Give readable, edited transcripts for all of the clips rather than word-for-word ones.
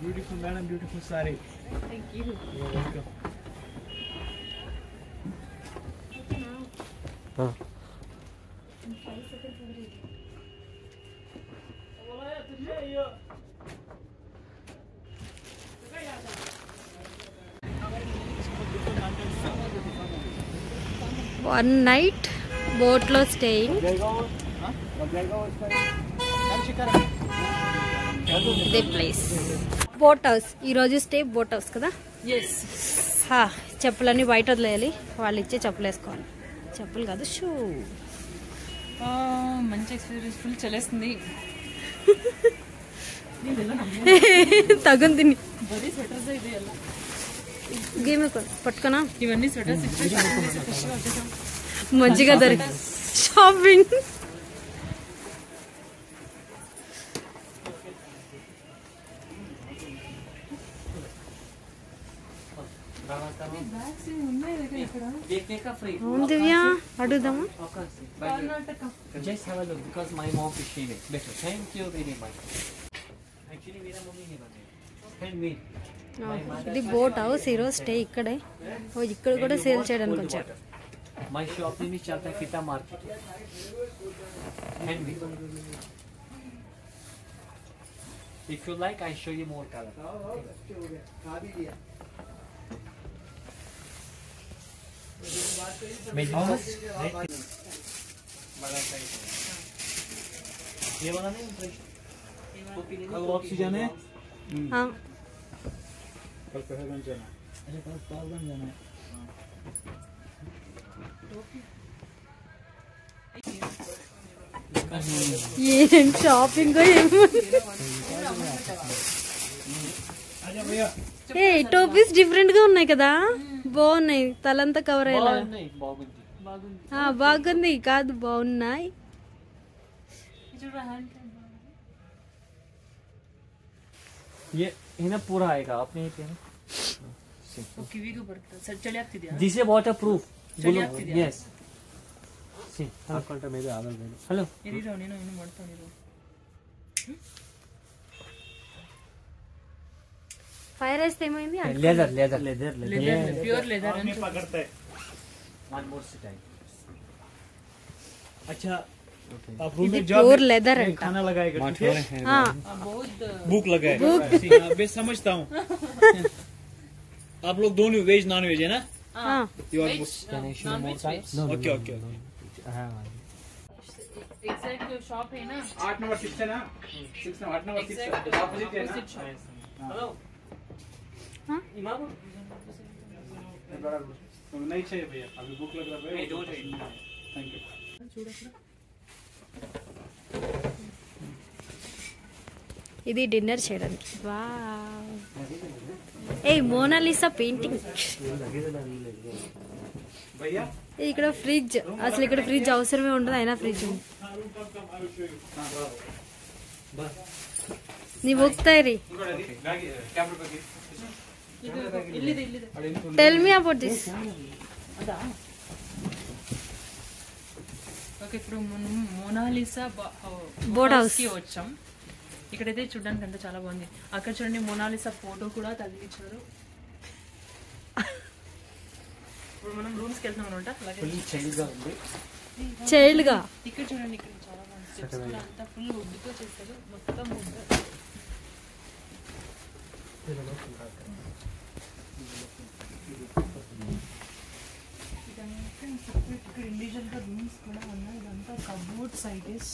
Beautiful madam, beautiful saree. Thank you. You're welcome. In 5 seconds already. One night boat lo staying. The place. Boat house. ఈ రోజు stay boat house కదా? Yes. చెప్పులన్నీ బయట వదిలేయాలి. వాళ్ళు ఇచ్చే చెప్పులు వేసుకోవాలి. చెప్పులు కాదు, షూ. మంచి ఎక్స్పీరియన్స్, ఫుల్ చలేస్తుంది. తగుంది బరీ స్వెటర్స్ అయితే గేమ్ పట్టుకున్నా. ఇవన్నీ స్వెటర్స్ ఇచ్చేసి మంచిగా దొరికి షాపింగ్. అవును దివ్య, అడుగుదామా? ఇది బోట్ హౌస్. ఈరోజు స్టే ఇక్కడే. ఇక్కడ కూడా సేల్ చేయడానికి వచ్చారు. My shop name is Chalta Kita Market. Handmade. If you like, I show you more color. How much? ये वाला नहीं कल ऑक्सीजन है। हाँ कल पहलगाम जाना। अच्छा कल पहलगाम जाना है। ఏం షాపింగ్ ఏ టోపీస్ డిఫరెంట్ గా ఉన్నాయి కదా, బాగున్నాయి. తలంతా కవర్ అయ్యేలా బాగుంది కాదు, బాగున్నాయి. ये इन्हें पूरा आएगा आपने this A water proof yes see ಹಾಕೊಂಡ್ರೆ ಮೇಲೆ ಆಗಲ್ಲ ಮೇಲೆ hello ಇರಿರೋ ನೀನು ಇನ್ನು ಮಾಡ್ತಾನಿರೋ ఫైర్ ఐస్ ఏమైంది? leather ప్యూర్ లెదర్ में पकड़ता है one more time अच्छा आप रूम में जॉब प्योर लेदर है, खाना लगाएगा ठीक है हाँ बहुत भूख लगा है मैं समझता हूँ आप लोग दोनों वेज नॉन वेज है ना हाँ ओके ओके एग्जैक्ट जो शॉप है ना 8 नंबर 6 है ना 6 नंबर 8 नंबर 6 ऑपोजिट है ना हेलो हाँ इमाम नहीं चाहिए भैया अभी भूख लग रहा है थैंक यू ఇది డిన్నర్ చేయడానికి. వావ్, ఏ మోనాలిసా పెయింటింగ్. ఇక్కడ ఫ్రిడ్జ్, అసలు ఇక్కడ ఫ్రిడ్జ్ అవసరమే ఉండదు, అయినా ఫ్రిడ్జ్ ఉంది. ನೀವು ಹೋಗ್ತಾ ಇರಿ. Tell me about this. Okay, ఇప్పుడు మోనాలిసా బోట్ హౌస్ కి వచ్చాం. ఇక్కడైతే చూడడానికి అంతా చాలా బాగుంది. అక్కడ చూడండి మోనాలిసా ఫోటో కూడా తగిలించారు. ఇప్పుడు మనం రూమ్స్ కి వెళ్తున్నాం అనమాట. అలాగే చైల్డ్ గా ఇక్కడ చూడండి, ఇక్కడ చాలా బాగుంది. స్టెప్స్ కూడా అంతా ఫుల్ వుడ్తో చేస్తారు, మొత్తం వుడ్. ఇక్కడ ఇండివిజువల్ గా రూమ్స్ కూడా ఉన్నాయి. ఇదంతా కబోర్డ్ సైజెస్.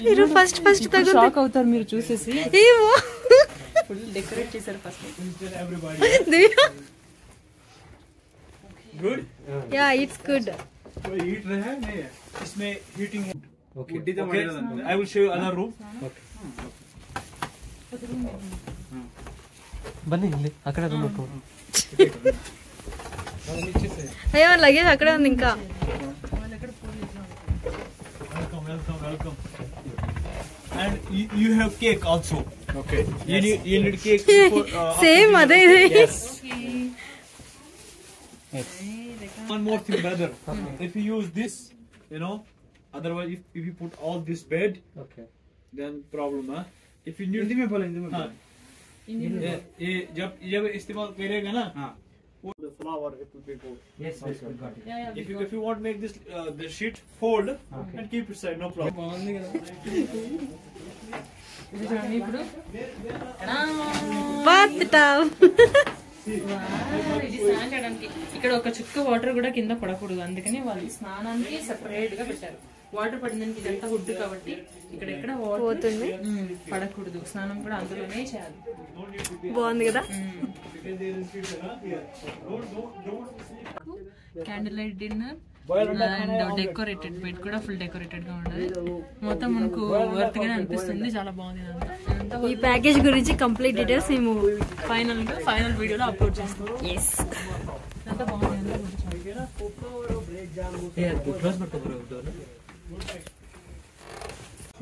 మీరు ఫస్ట్ షాక్ అవుతారు మీరు చూసేసి. ఫుల్ డెకరేట్ చేశారు ఫస్ట్. गुड या इट्स गुड. कोई हीट रहा है नहीं है इसमें हीटिंग है okay I will show you another room okay ಬನ್ನಿ ಇಲ್ಲಿ ಆ ಕಡೆ ರೂಮ್ అయ్యో లగేజ్ అక్కడే ఉంది ఇంకా. welcome and you have cake also okay you need cake for same అదే. yes देखा One more thing, brother. If you use this, you know, otherwise if you put all this bed, Okay. then problem है. If you need Hindi में बोले हाँ. ये जब इस्तेमाल करेगा ना the flower it will be good. Yes, yes, we got it. If you want to make this the sheet fold and keep it side, no problem. ఇది చూడండి ఇప్పుడు బాత్ టవ్ ఇది స్నానం చేయడానికి ఇక్కడ ఒక చుక్క వాటర్ కూడా కింద పడకూడదు, అందుకని వాళ్ళు స్నానానికి సెపరేట్ గా పెట్టారు. వాటర్ పడిందానికి ఇదంతా వుడ్ కాబట్టి ఇక్కడ ఎక్కడ వాటర్ పోతుంది. పడకూడదు, స్నానం కూడా అందులోనే చేయాలి. బాగుంది కదా. Candle light dinner and decorated bed కూడా ఫుల్ డెకరేటెడ్ గా ఉండదు. మొత్తం మనకు వర్త్ గానే అనిపిస్తుంది, చాలా బాగుంది. ఈ ప్యాకేజ్ గురించి కంప్లీట్ డీటెయిల్స్ మేము ఫైనల్ వీడియోలో అప్లోడ్ చేస్తాం. అంతా బాగుంది.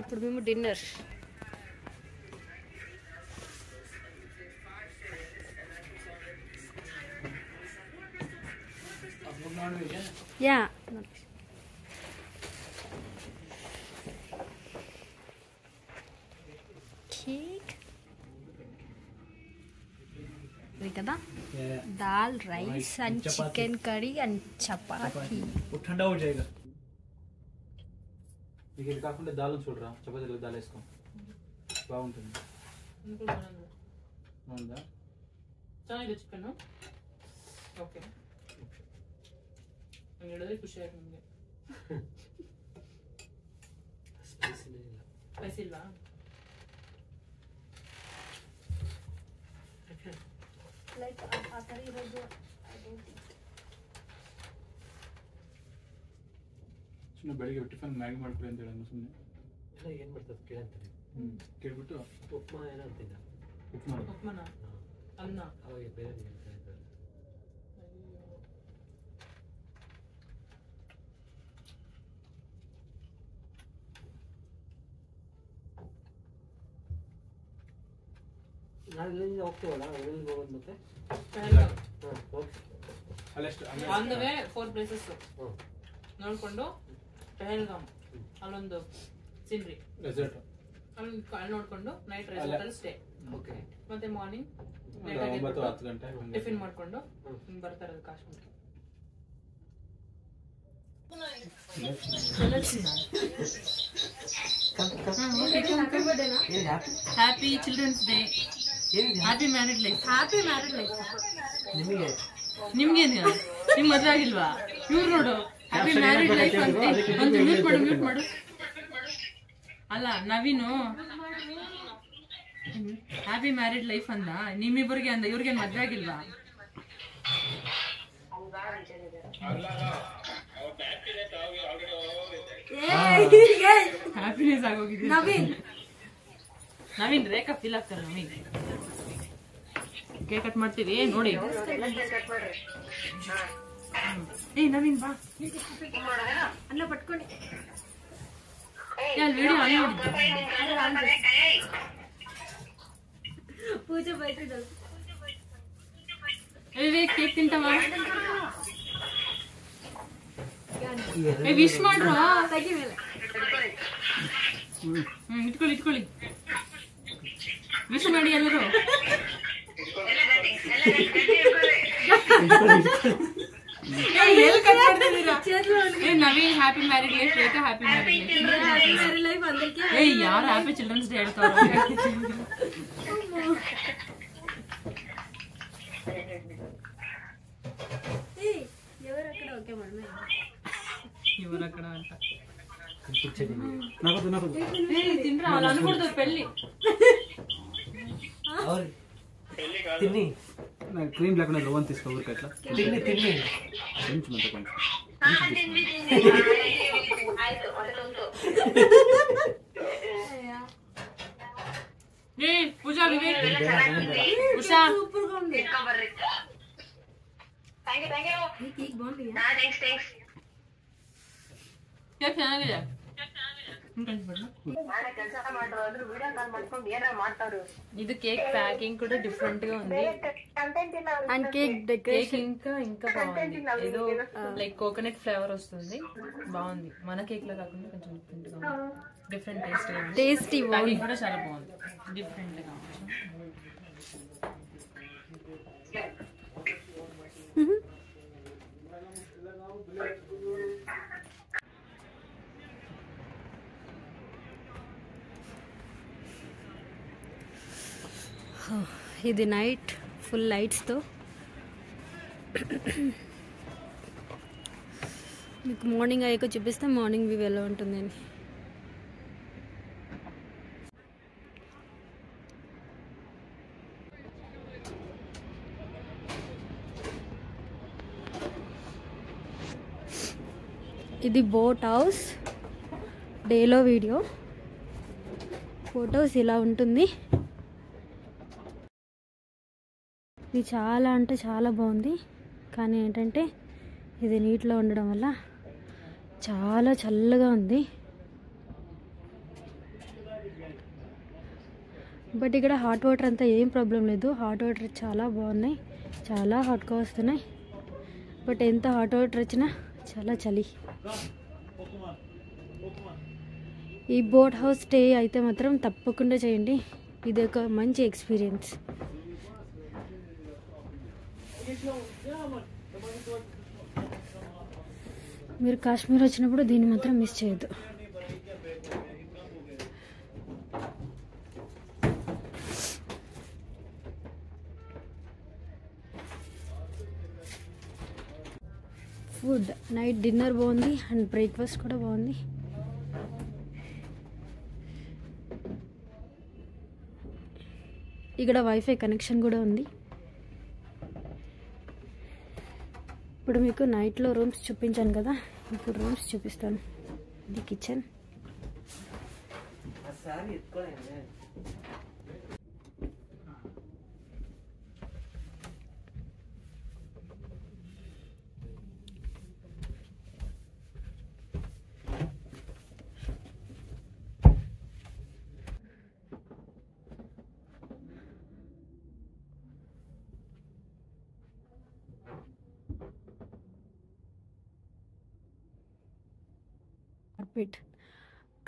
ఇప్పుడు మేము డిన్నర్ యా కదా dal rice and chicken curry and chapati वो ठंडा हो जाएगा. మీకు ఇది కాకుండా దాల్ చూడరా, చపాతీలో దాల్ వేసుకో, బాగుంటుంది. బాగుందా? ಚೆನ್ನಾಗಿದೆ ಚಿಕನ್. ಓಕೆ ನಾನು ಹೇಳಿದ್ರೆ ಖುಷಿ ಆಯ್ತು ನಿಮಗೆ. ಸ್ಪೈಸಿ ಇಲ್ವಾ? ಲೈಕ್ ಆ ಥರ ಇರೋದು ಸುಮ್ಮನೆ ಬೆಳಿಗ್ಗೆ ಟಿಫನ್ ಮ್ಯಾಗಿ ಮಾಡ್ಕೊಡಿ ಅಂತ ಹೇಳೋಣ ಸುಮ್ಮನೆ. ಇಲ್ಲ ಏನು ಮಾಡ್ತದೆ ಕೇಳಂತಾರೆ. ಕೇಳ್ಬಿಟ್ಟು ಉಪ್ಮಾ ಏನೋ ಅಂತಿದ್ದ. ಉಪ್ಮಾನ ಅನ್ನ ಅವಾಗ ಬೇರೆ ಹೇಳ್ತಾ ಇದ್ದಾರೆ. ನಾವು ಇಲ್ಲಿಂದ ಹೋಗ್ತೀವಲ್ಲ, ಎಲ್ಲಿಂದ ಹೋಗೋದು ಮತ್ತೆ? ಆನ್ ದ ವೇ 4 ಪ್ಲೇಸಸ್ ನೋಡ್ಕೊಂಡು ಪೆಹಲ್ಗಾಮ್ ಅಲ್ಲೊಂದು ಸಿನ್ರಿ ರೆಸಾರ್ಟ್ ಅಲ್ಲಿ ನೋಡ್ಕೊಂಡು ನೈಟ್ ರೆಸಾರ್ಟ್ ಅಲ್ಲಿ ಸ್ಟೇ. ಓಕೆ. ಮತ್ತೆ ಮಾರ್ನಿಂಗ್ 9-10 ಗಂಟೆ ಟಿಫಿನ್ ಮಾಡ್ಕೊಂಡು ಬರ್ತಾರೆ Kashmir. Happy children's day, happy married life. Happy married life ನಿಮಗೆ ನಿಮ್ಗೇನು ನಿಮ್ ಮದ್ವೆ ಆಗಿಲ್ವಾ? ಇವ್ರು ನೋಡು ಹ್ಯಾಪಿ ಮ್ಯಾರಿಡ್ ಲೈಫ್ ಅಂತ ಒಂದು ಮ್ಯೂಟ್ ಮಾಡು. ಅಲ್ಲ ನವೀನು ಹ್ಯಾಪಿ ಮ್ಯಾರಿಡ್ ಲೈಫ್ ಅಂದ, ನಿಮ್ಮಿಬ್ಬರಿಗೆ ಅಂದ, ಇವ್ರಿಗೇನು ಮದ್ವೆ ಆಗಿಲ್ವಾ? ಹ್ಯಾಪಿನೆಸ್ ಆಗೋಗಿದೆ. ನವೀನ್ ರೇಖಾ ಫೀಲ್ ಆಗ್ತಾರೆ. ನವೀನ್ ಕೇಕ್ ಕಟ್ ಮಾಡ್ತೀವಿ ನೋಡಿ. ಏ ನವೀನ್ ಬಾ, ಅನ್ನ ಪಟ್ಕೊಂಡು ವಿಡಿಯೋ ಆನ್ ಮಾಡಿದ್ದೆ. ಪೂಜೆ ಬೈತಿದ್ದಳು. ವಿವೇಕ್ ಕೇಕ್ ತಿಂತವ? ವಿಶ್ ಮಾಡ್ರು. ತೆಗಿ ಮೇಲೆ ಇಟ್ಕೊಳ್ಳಿ ವಿಶ್ ಮಾಡಿ ಎಲ್ಲರೂ. ನವೀನ್ ಹ್ಯಾಪಿ ಮ್ಯಾರಿಡ್ ಲೈಫ್, ರೇಖಾ ಹ್ಯಾಪಿ ಮ್ಯಾರಿಡ್ ಲೈಫ್. ಯಾರು ಹ್ಯಾಪಿ ಚಿಲ್ಡ್ರನ್ಸ್ ಡೇ ಹೇಳ್ತಾರ? ಇವರ ಕಡೆ ಅಂತ తిండ్రా అలా అనకూడదు. పెళ్లి తిని నాకు క్రీమ్ లేకుండా రోవన్ తీసుకో ఊరికి అట్లా తిని తిని కొంచెం అంత కొంచెం ఏ పూజా వివేక్ ఉషా ಕೇಕ್ ಬಾగుಂದಿಯಾ? ಕೇಕ್ ಚೆನ್ನಾಗಿದೆ. ఇది కేక్ ప్యాకింగ్ కూడా డిఫరెంట్ గా ఉంది అండ్ కేక్ డెకరేషన్ ఇంకా బాగుంది. ఏదో లైక్ కోకోనట్ ఫ్లేవర్ వస్తుంది, బాగుంది. మన కేక్ లో కాకుండా కొంచెం డిఫరెంట్ గా ఉంది, డిఫరెంట్ టేస్టీ ప్యాకింగ్ కూడా చాలా బాగుంది, డిఫరెంట్ గా. ఇది నైట్ ఫుల్ లైట్స్తో మీకు మార్నింగ్ అయ్యాక చూపిస్తే మార్నింగ్ వ్యూ ఎలా ఉంటుందండి. ఇది బోట్ హౌస్ డేలో వీడియో. బోట్ హౌస్ ఇలా ఉంటుంది. ఇది చాలా అంటే చాలా బాగుంది, కానీ ఏంటంటే ఇది నీటిలో ఉండడం వల్ల చాలా చల్లగా ఉంది. బట్ ఇక్కడ హాట్ వాటర్ అంతా ఏం ప్రాబ్లం లేదు, హాట్ వాటర్ చాలా బాగున్నాయి, చాలా హాట్గా వస్తున్నాయి. బట్ ఎంత హాట్ వాటర్ వచ్చినా చాలా చలి. ఈ బోట్ హౌస్ స్టే అయితే మాత్రం తప్పకుండా చేయండి, ఇది ఒక మంచి ఎక్స్పీరియన్స్. మీరు కాశ్మీర్ వచ్చినప్పుడు దీన్ని మాత్రం మిస్ చేయొద్దు. ఫుడ్ నైట్ డిన్నర్ బాగుంది అండ్ బ్రేక్ఫాస్ట్ కూడా బాగుంది. ఇక్కడ వైఫై కనెక్షన్ కూడా ఉంది. ఇప్పుడు మీకు నైట్లో రూమ్స్ చూపించాను కదా, ఇప్పుడు రూమ్స్ చూపిస్తాను. ఇది కిచెన్.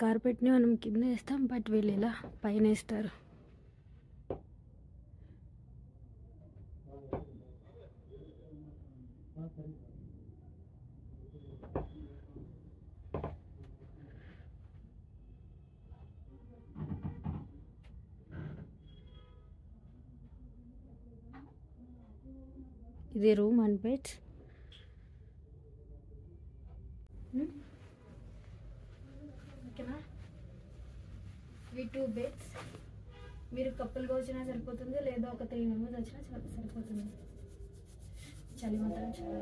కార్పెట్ని మనం కింద వేస్తాం, బట్ వీళ్ళు ఇలా పైన వేస్తారు. ఇది రూమ్ అండ్ బెడ్స్. ఇవి 2 బెడ్స్. మీరు కప్పులుగా వచ్చినా సరిపోతుంది, లేదా ఒక 3 మెంబర్స్ వచ్చినా సరిపోతుంది. చలి మాత్రం చాలా.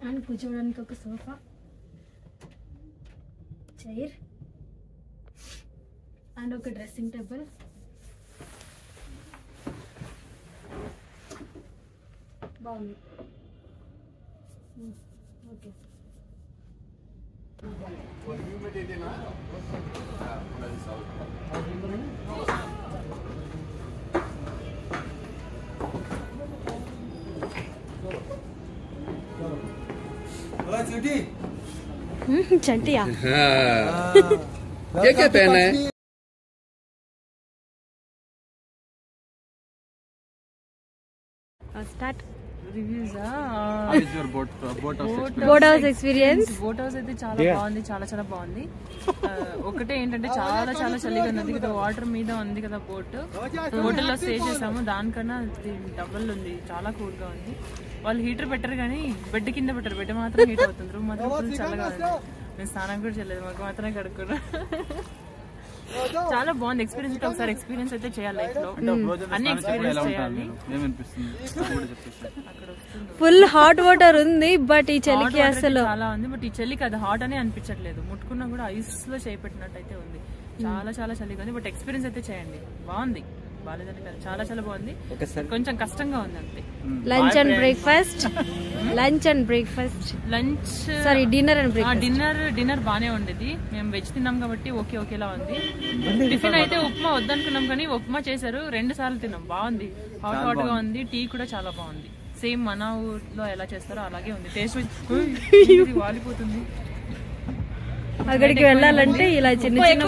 అండ్ కూర్చోవడానికి ఒక సోఫా, చైర్ అండ్ ఒక డ్రెస్సింగ్ టేబుల్. బాగుంది. ఓకే. चंटिया क्या पहना है? Start reviews boat house experience. Boat house అయితే చాలా బాగుంది, చాలా చాలా బాగుంది. ఒకటే ఏంటంటే చాలా చాలా చలిగా ఉంది కదా, వాటర్ మీద ఉంది కదా బోట్. హోటల్లో స్టే చేసాము, దానికన్నా డబుల్ ఉంది, చాలా కూల్ గా ఉంది. వాళ్ళు హీటర్ పెట్టరు కానీ బెడ్ కింద పెట్టరు, బెడ్ మాత్రం హీట్ అవుతుంది, రూమ్ మాత్రం ఫుల్ చల్లగా ఉంది. మేము స్నానం కూడా చేయలేదు, మాకు మాత్రమే కడుక్కున్నాం. చాలా బాగుంది ఎక్స్పీరియన్స్. ఒకసారి ఎక్స్పీరియన్స్ అయితే చేయాలి లైఫ్ లో, అన్ని ఎక్స్పీరియన్స్ చేయాలి. ఫుల్ హాట్ వాటర్ ఉంది, బట్ ఈ చలికి అసలు చాలా ఉంది. బట్ ఈ చలికి అది హాట్ అని అనిపించట్లేదు, ముట్టుకున్నా కూడా ఐస్ లో చేపెట్టినట్టు అయితే ఉంది. చాలా చాలా చలిగా ఉంది, బట్ ఎక్స్పీరియన్స్ అయితే చేయండి. బాగుంది, బాగాలేదని కాదు, చాలా చాలా బాగుంది. కొంచెం కష్టంగా ఉంది అంతే. Lunch and breakfast lunch and breakfast, lunch sorry dinner and breakfast. Dinner బానే ఉండేది. మేము వెజ్ తిన్నాం కాబట్టి ఓకేలా ఉంది. టిఫిన్ అయితే ఉప్మా వద్దనుకున్నాం కానీ ఉప్మా చేశారు, 2 సార్లు తిన్నాం. బాగుంది, హాట్ గా ఉంది. టీ కూడా చాలా బాగుంది. సేమ్ మన ఊర్లో ఎలా చేస్తారో అలాగే ఉంది. టేస్ట్ వాలిపోతుంది. అక్కడికి వెళ్ళాలంటే ఇలా చిన్న చిన్న